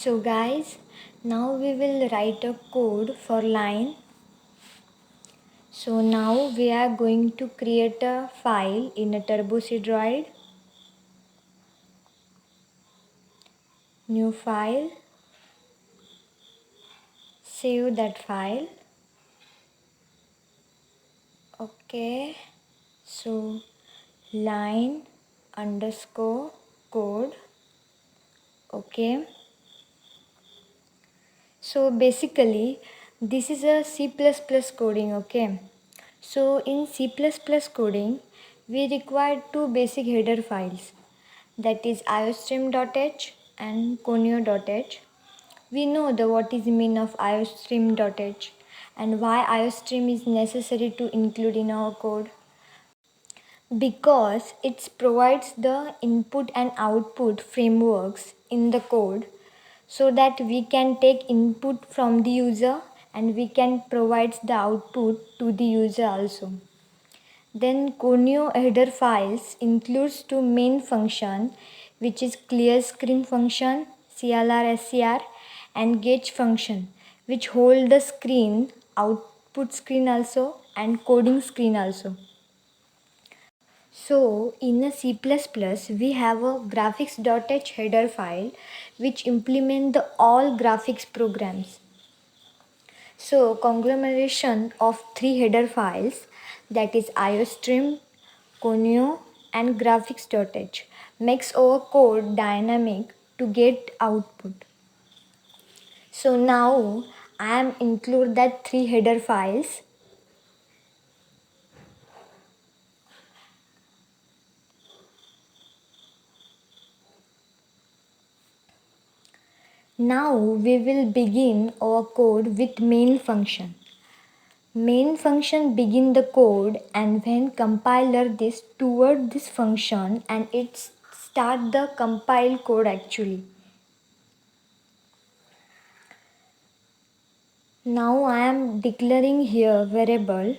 So guys, now we will write a code for line. So now we are going to create a file in a Turbocdroid. New file. Save that file. Okay. So line underscore code. Okay. So basically this is a C++ coding. Okay. So in C++ coding we require two basic header files, that is iostream.h and conio.h. We know what is the meaning of iostream.h and why iostream is necessary to include in our code, because it provides the input and output frameworks in the code so that we can take input from the user and we can provide the output to the user also. Then conio header files includes two main function, which is clear screen function clr and gauge function, which hold the screen, output screen also and coding screen also. So in a C++ we have a graphics.h header file which implement the all graphics programs. So conglomeration of three header files, that is iostream, conio and graphics.h, makes our code dynamic to get output. So now I am include that three header files. Now we will begin our code with main function. Main function begin the code, and when compiler this toward this function and it start the compile code actually. Now I am declaring here variable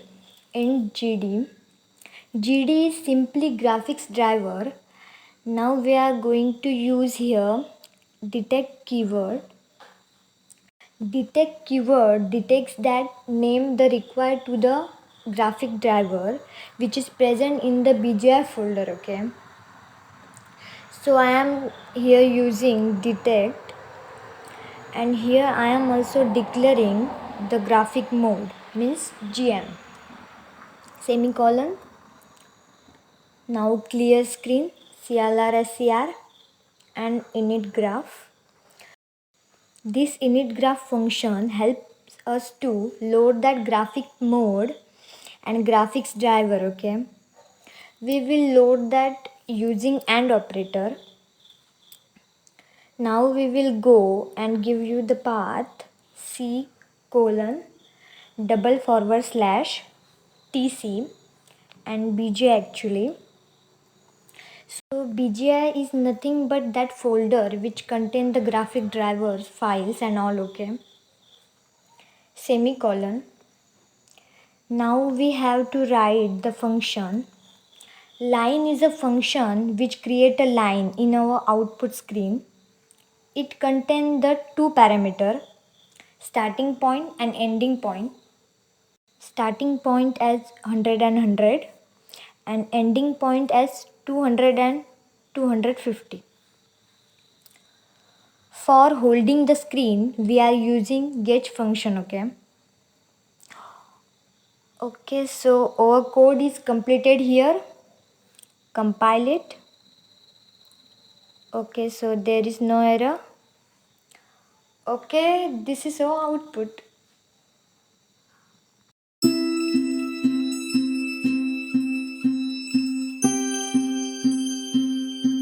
int gd. gd is simply graphics driver. Now we are going to use here detect keyword. Detect keyword detects that name the required to the graphic driver which is present in the BGI folder. Okay, so I am here using detect, and here I am also declaring the graphic mode means GM semicolon. Now clear screen clr and init graph. This init graph function helps us to load that graphic mode and graphics driver. Okay, we will load that using AND operator. Now we will go and give you the path C colon /TC and BGI actually. So BGI is nothing but that folder which contain the graphic drivers files and all. Okay, semicolon. Now we have to write the function. Line is a function which create a line in our output screen. It contains the two parameter, starting point and ending point. Starting point as 100 and 100 and ending point as 200 and 250. For holding the screen we are using gauge function. Okay, so our code is completed here. Compile it. Okay, so there is no error. Okay, this is our output.